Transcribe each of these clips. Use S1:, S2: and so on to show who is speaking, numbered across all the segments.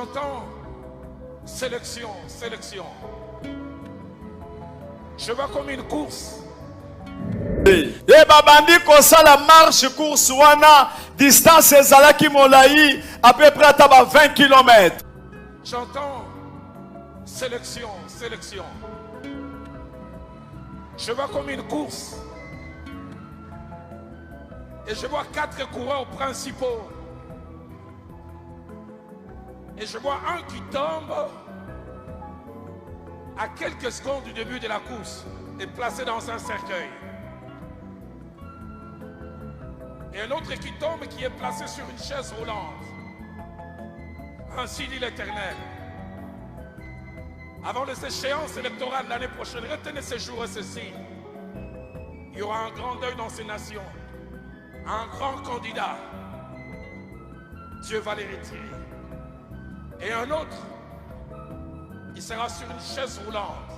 S1: J'entends sélection, sélection. Je vois comme une course.
S2: Et babandi kosa la marche course wana distance ezalaki molai à peu près à 20 km.
S1: J'entends sélection, sélection. Je vois comme une course. Et je vois 4 coureurs principaux. Et je vois un qui tombe à quelques secondes du début de la course et placé dans un cercueil. Et un autre qui tombe qui est placé sur une chaise roulante. Ainsi dit l'Éternel. Avant les échéances électorales l'année prochaine, retenez ces jours et ceci. Il y aura un grand deuil dans ces nations. Un grand candidat. Dieu va les retirer. Et un autre, il sera sur une chaise roulante.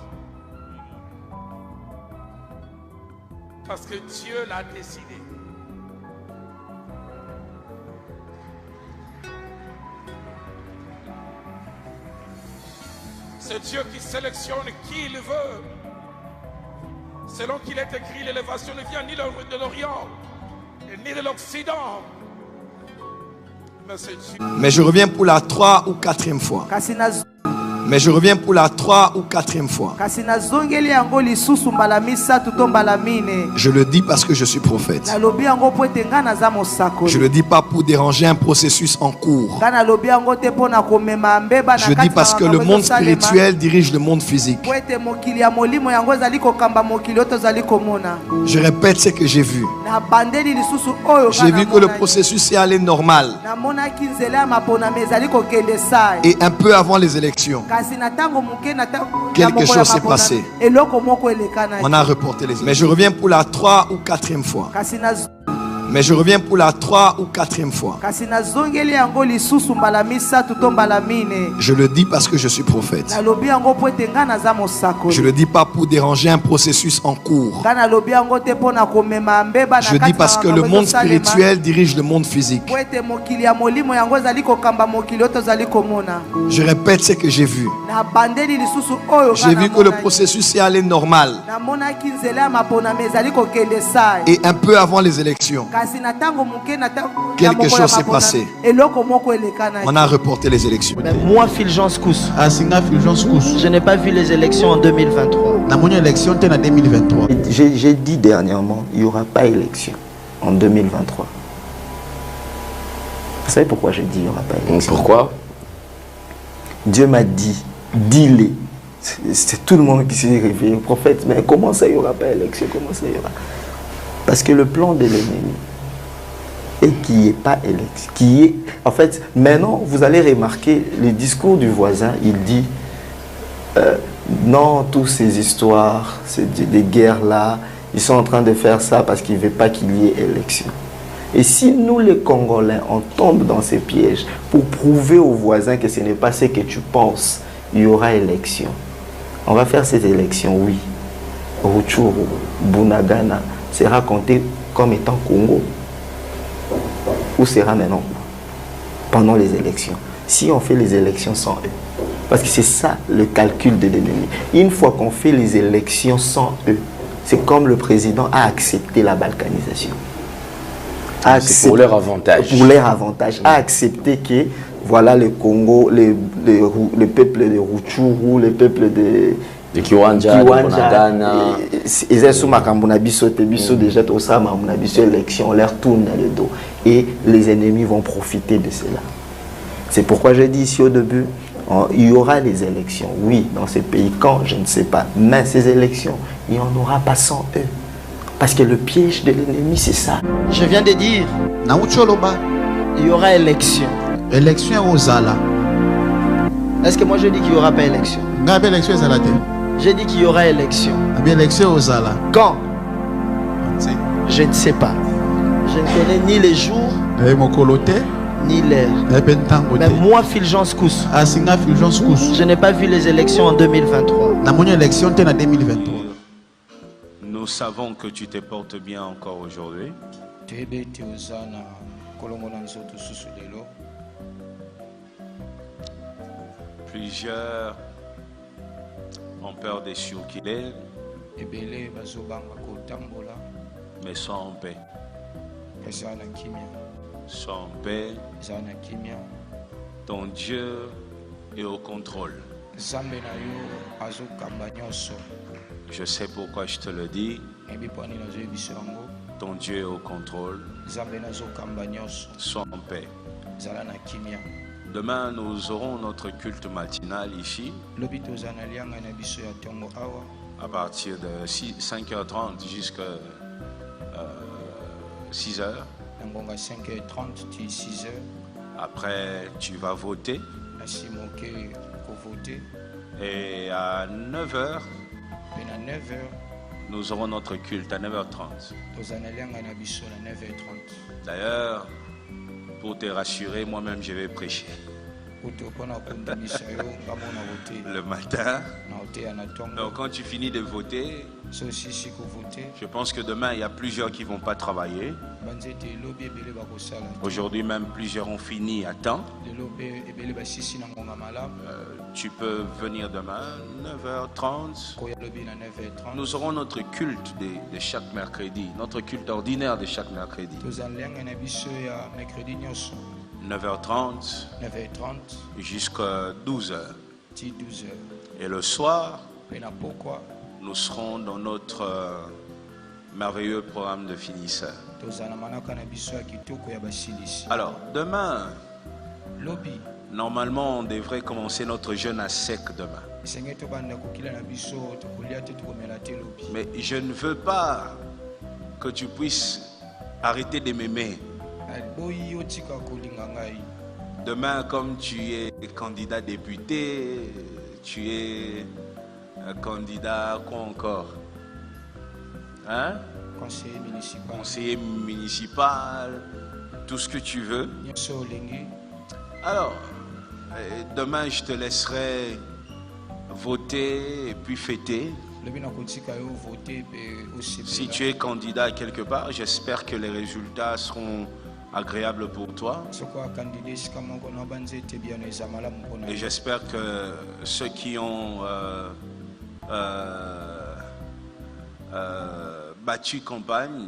S1: Parce que Dieu l'a décidé. C'est Dieu qui sélectionne qui il veut. Selon qu'il est écrit, l'élévation ne vient ni de l'Orient, ni de l'Occident.
S2: Mais je reviens pour la 3 ou 4e fois. Mais je reviens pour la 3 ou 4e fois. Je le dis parce que je suis prophète. Je le dis pas pour déranger un processus en cours. Je dis parce que le monde spirituel dirige le monde physique. Je répète ce que j'ai vu. J'ai vu que le processus est allé normal. Et un peu avant les élections, quelque chose s'est passé. On a reporté les élections. Mais je reviens pour la 3 ou 4e fois. Mais je reviens pour la 3 ou 4e fois. Je le dis parce que je suis prophète. Je le dis pas pour déranger un processus en cours. Je dis parce que le monde spirituel dirige le monde physique. Je répète ce que j'ai vu. J'ai vu que le processus est allé normal. Et un peu avant les élections, quelque chose s'est passé. On a reporté les élections.
S3: Moi, Fulgence Kous, je n'ai pas vu les élections en 2023.
S4: J'ai dit dernièrement, il n'y aura pas élection en 2023. Vous savez pourquoi j'ai dit il n'y aura pas élection?
S5: Pourquoi?
S4: Dieu m'a dit, dis-le. C'est tout le monde qui s'est réveillé. Prophète, mais comment ça il n'y aura pas élection? Comment ça il y aura? Parce que le plan de l'ennemi, et qui n'est pas élection, qui est... En fait, maintenant, vous allez remarquer le discours du voisin, il dit non, toutes ces histoires, des guerres-là, ils sont en train de faire ça parce qu'ils ne veulent pas qu'il y ait élection. Et si nous, les Congolais, on tombe dans ces pièges pour prouver aux voisins que ce n'est pas ce que tu penses, il y aura élection. On va faire ces élections, oui. Rutshuru, Bunagana sera compté comme étant Congo. Où sera maintenant pendant les élections? Si on fait les élections sans eux. Parce que c'est ça le calcul de l'ennemi. Une fois qu'on fait les élections sans eux, c'est comme le président a accepté la balkanisation.
S5: C'est pour leur avantage.
S4: Pour leur avantage. A accepté que voilà le Congo, le peuple de Rutshuru, le peuple de
S5: Kiwanja, de Bunagana.
S4: Ils sont déjà tout ça, élection, on leur tourne dans le dos. Et les ennemis vont profiter de cela. C'est pourquoi j'ai dit ici au début, il y aura des élections, oui, dans ces pays. Quand, je ne sais pas. Mais ces élections, il n'y en aura pas sans eux. Parce que le piège de l'ennemi, c'est ça.
S3: Je viens de dire, il y aura élection.
S6: Élection aux Zala.
S3: Est-ce que moi je dis qu'il n'y aura pas élection? J'ai dit qu'il y aura élection.
S6: Élection aux Zala.
S3: Quand? Je ne sais pas. Je ne connais ni les jours, ni l'heure. Mais moi, Fulgence Kous, je n'ai pas vu les élections en 2023.
S7: Nous savons que tu te portes bien encore aujourd'hui. Plusieurs ont peur des circuler, mais sont en paix. Sont en paix. Ton Dieu est au contrôle. Je sais pourquoi je te le dis. Ton Dieu est au contrôle. Sois en paix. Demain, nous aurons notre culte matinal ici. À partir de 5h30 jusqu'à 6h. Après, tu vas voter. Et à 9h, nous aurons notre culte à 9h30. D'ailleurs, pour te rassurer, moi-même je vais prêcher. Le matin. Donc quand tu finis de voter, je pense que demain il y a plusieurs qui ne vont pas travailler. Aujourd'hui même plusieurs ont fini à temps. Tu peux venir demain 9h30. Nous aurons notre culte de chaque mercredi, notre culte ordinaire de chaque mercredi. 9h30 jusqu'à 12h. Et le soir, nous serons dans notre merveilleux programme de finisseurs. Alors, demain, normalement, on devrait commencer notre jeûne à sec demain. Mais je ne veux pas que tu puisses arrêter de m'aimer. Demain, comme tu es candidat député, tu es candidat quoi encore? Hein? Conseiller municipal, tout ce que tu veux. Alors, demain, je te laisserai voter et puis fêter. Si tu es candidat quelque part, j'espère que les résultats seront agréables pour toi. Et j'espère que ceux qui ont battu campagne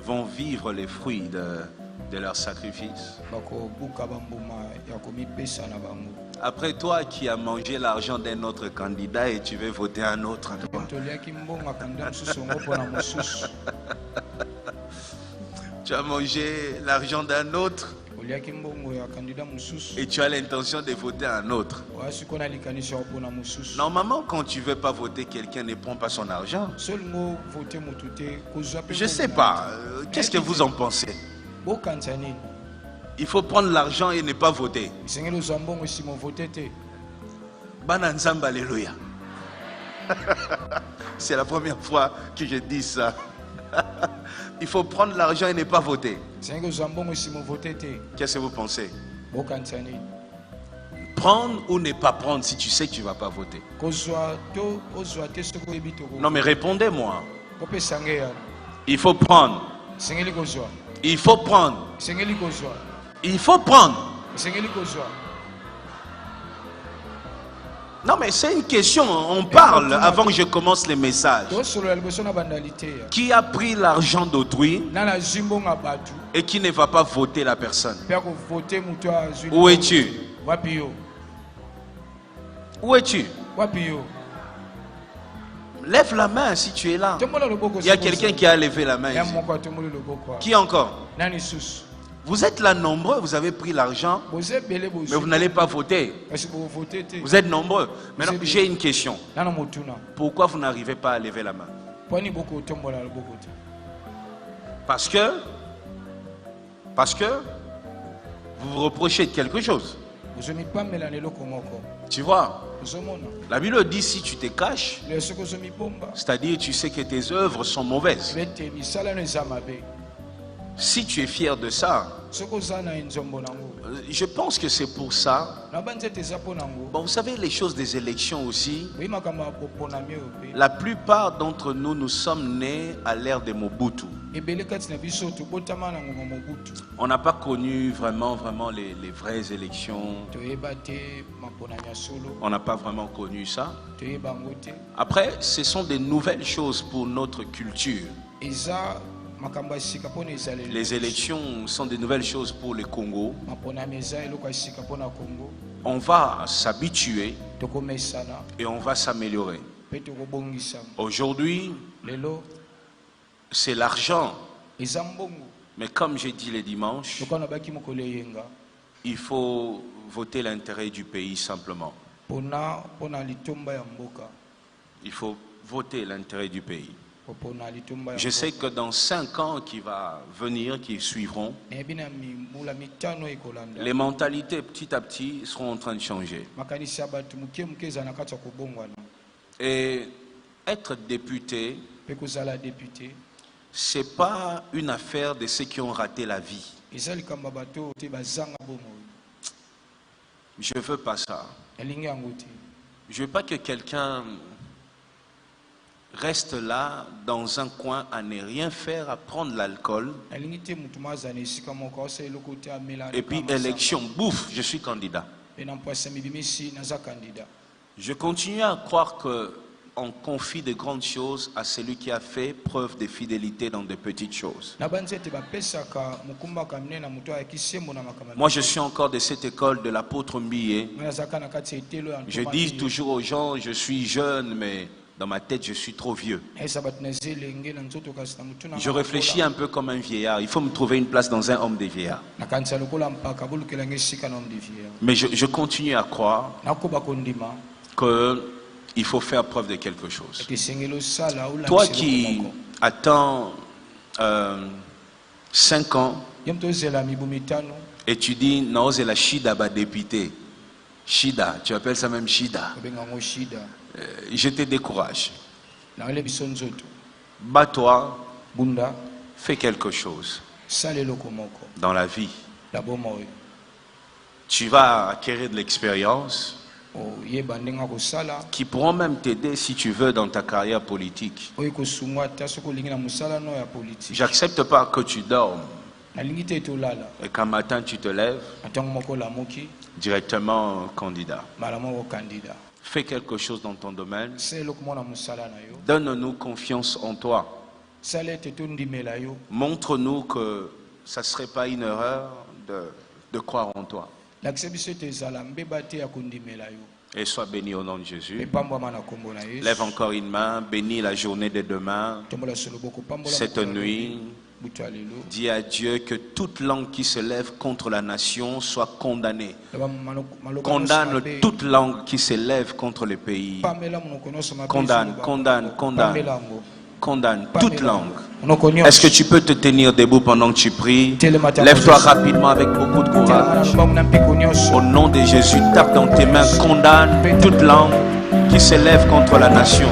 S7: vont vivre les fruits de leur sacrifice. Après toi qui as mangé l'argent d'un autre candidat et tu veux voter un autre. Tu as mangé l'argent d'un autre et tu as l'intention de voter un autre. Normalement, quand tu ne veux pas voter, quelqu'un ne prend pas son argent. Je ne sais pas. Qu'est-ce que vous en pensez? Il faut prendre l'argent et ne pas voter. Alléluia. C'est la première fois que je dis ça. Il faut prendre l'argent et ne pas voter. Qu'est-ce que vous pensez? Prendre ou ne pas prendre si tu sais que tu ne vas pas voter? Non mais répondez-moi. Il faut prendre. Il faut prendre. Il faut prendre. Non mais c'est une question, on parle avant que je commence les messages. Qui a pris l'argent d'autrui et qui ne va pas voter la personne? Où es-tu? Où es-tu? Lève la main si tu es là. Il y a quelqu'un qui a levé la main ici. Qui encore? Vous êtes là nombreux, vous avez pris l'argent, mais vous n'allez pas voter. Vous êtes nombreux. Maintenant, j'ai une question. Pourquoi vous n'arrivez pas à lever la main? Parce que vous vous reprochez de quelque chose. Tu vois, la Bible dit si tu te caches, c'est-à-dire tu sais que tes œuvres sont mauvaises. Si tu es fier de ça, je pense que c'est pour ça. Bon, vous savez, les choses des élections aussi, la plupart d'entre nous, nous sommes nés à l'ère de Mobutu. On n'a pas connu vraiment les vraies élections. On n'a pas vraiment connu ça. Après, ce sont des nouvelles choses pour notre culture. Les élections sont des nouvelles choses pour le Congo. On va s'habituer et on va s'améliorer. Aujourd'hui, c'est l'argent. Mais comme j'ai dit les dimanches, il faut voter l'intérêt du pays simplement. Il faut voter l'intérêt du pays. Je sais que dans 5 ans qui va venir, qui suivront, les mentalités petit à petit seront en train de changer. Et être député, c'est pas une affaire de ceux qui ont raté la vie. Je veux pas ça. Je veux pas que quelqu'un reste là dans un coin à ne rien faire, à prendre l'alcool. Et puis élection, bouffe, je suis candidat. Je continue à croire qu'on confie de grandes choses à celui qui a fait preuve de fidélité dans de petites choses. Moi, je suis encore de cette école de l'apôtre Mbié. Je dis toujours aux gens, je suis jeune, mais dans ma tête, je suis trop vieux. Je réfléchis un peu comme un vieillard. Il faut me trouver une place dans un homme de vieillard. Mais je continue à croire qu'il faut faire preuve de quelque chose. Toi qui attends 5 ans et tu dis, non, c'est la Shida ba député. Shida, tu appelles ça même Shida. Je te décourage. Bats-toi, fais quelque chose dans la vie. Tu vas acquérir de l'expérience qui pourront même t'aider si tu veux dans ta carrière politique. J'accepte pas que tu dormes et qu'un matin tu te lèves directement candidat. Fais quelque chose dans ton domaine. Donne-nous confiance en toi. Montre-nous que ça ne serait pas une erreur de croire en toi. Et sois béni au nom de Jésus. Lève encore une main. Bénis la journée de demain. Cette nuit. Dis à Dieu que toute langue qui se lève contre la nation soit condamnée. Condamne toute langue qui se lève contre le pays. Condamne toute langue. Est-ce que tu peux te tenir debout pendant que tu pries? Lève-toi rapidement avec beaucoup de courage. Au nom de Jésus, tape dans tes mains. Condamne toute langue qui se lève contre la nation.